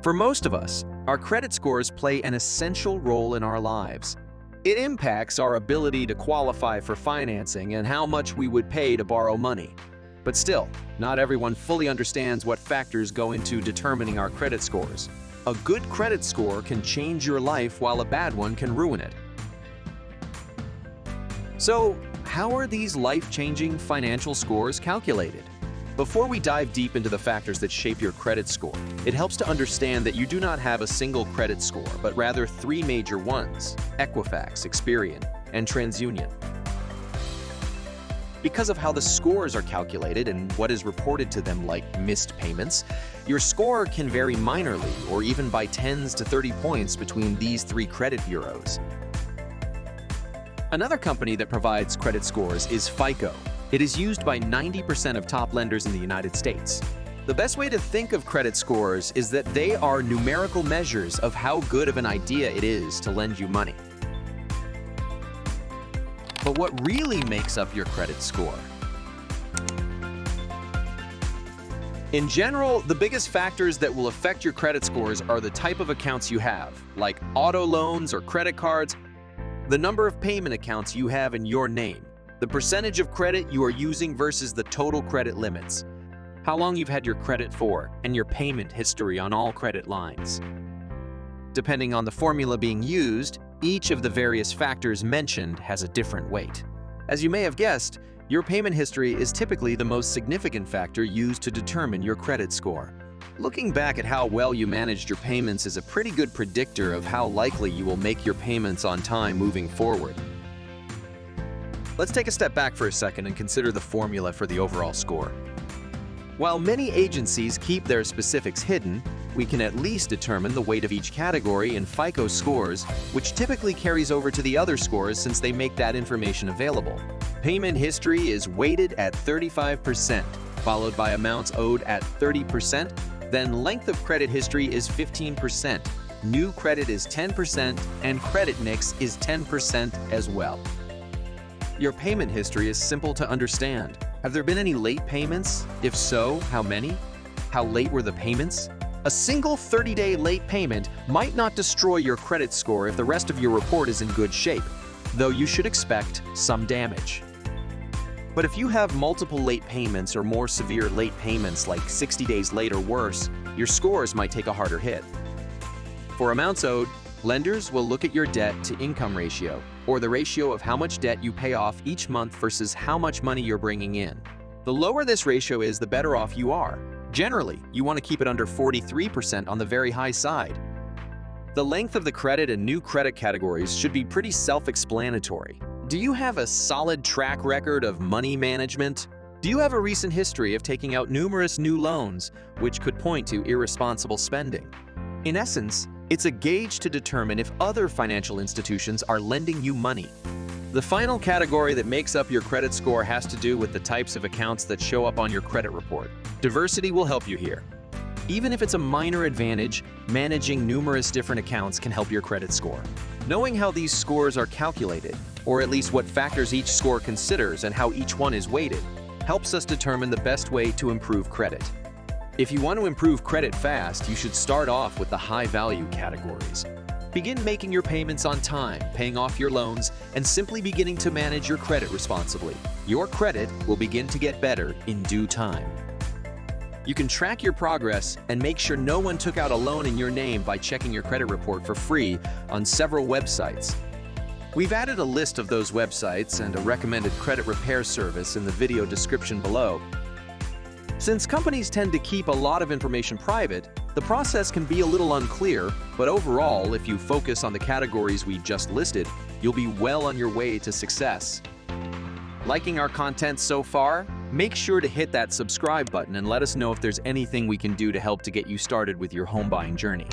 For most of us, our credit scores play an essential role in our lives. It impacts our ability to qualify for financing and how much we would pay to borrow money. But still, not everyone fully understands what factors go into determining our credit scores. A good credit score can change your life while a bad one can ruin it. So, how are these life-changing financial scores calculated? Before we dive deep into the factors that shape your credit score, it helps to understand that you do not have a single credit score, but rather three major ones: Equifax, Experian, and TransUnion. Because of how the scores are calculated and what is reported to them like missed payments, your score can vary minorly or even by 10s to 30 points between these three credit bureaus. Another company that provides credit scores is FICO. It is used by 90% of top lenders in the United States. The best way to think of credit scores is that they are numerical measures of how good of an idea it is to lend you money. But what really makes up your credit score? In general, the biggest factors that will affect your credit scores are the type of accounts you have, like auto loans or credit cards, the number of payment accounts you have in your name, the percentage of credit you are using versus the total credit limits, how long you've had your credit for, and your payment history on all credit lines. Depending on the formula being used, each of the various factors mentioned has a different weight. As you may have guessed, your payment history is typically the most significant factor used to determine your credit score. Looking back at how well you managed your payments is a pretty good predictor of how likely you will make your payments on time moving forward. Let's take a step back for a second and consider the formula for the overall score. While many agencies keep their specifics hidden, we can at least determine the weight of each category in FICO scores, which typically carries over to the other scores since they make that information available. Payment history is weighted at 35%, followed by amounts owed at 30%, then length of credit history is 15%, new credit is 10%, and credit mix is 10% as well. Your payment history is simple to understand. Have there been any late payments? If so, how many? How late were the payments? A single 30-day late payment might not destroy your credit score if the rest of your report is in good shape, though you should expect some damage. But if you have multiple late payments or more severe late payments like 60 days late or worse, your scores might take a harder hit. For amounts owed, lenders will look at your debt-to-income ratio, or the ratio of how much debt you pay off each month versus how much money you're bringing in. The lower this ratio is, the better off you are. Generally, you want to keep it under 43% on the very high side. The length of the credit and new credit categories should be pretty self-explanatory. Do you have a solid track record of money management? Do you have a recent history of taking out numerous new loans, which could point to irresponsible spending? In essence, it's a gauge to determine if other financial institutions are lending you money. The final category that makes up your credit score has to do with the types of accounts that show up on your credit report. Diversity will help you here. Even if it's a minor advantage, managing numerous different accounts can help your credit score. Knowing how these scores are calculated, or at least what factors each score considers and how each one is weighted, helps us determine the best way to improve credit. If you want to improve credit fast, you should start off with the high-value categories. Begin making your payments on time, paying off your loans, and simply beginning to manage your credit responsibly. Your credit will begin to get better in due time. You can track your progress and make sure no one took out a loan in your name by checking your credit report for free on several websites. We've added a list of those websites and a recommended credit repair service in the video description below. Since companies tend to keep a lot of information private, the process can be a little unclear, but overall, if you focus on the categories we just listed, you'll be well on your way to success. Liking our content so far? Make sure to hit that subscribe button and let us know if there's anything we can do to help to get you started with your home buying journey.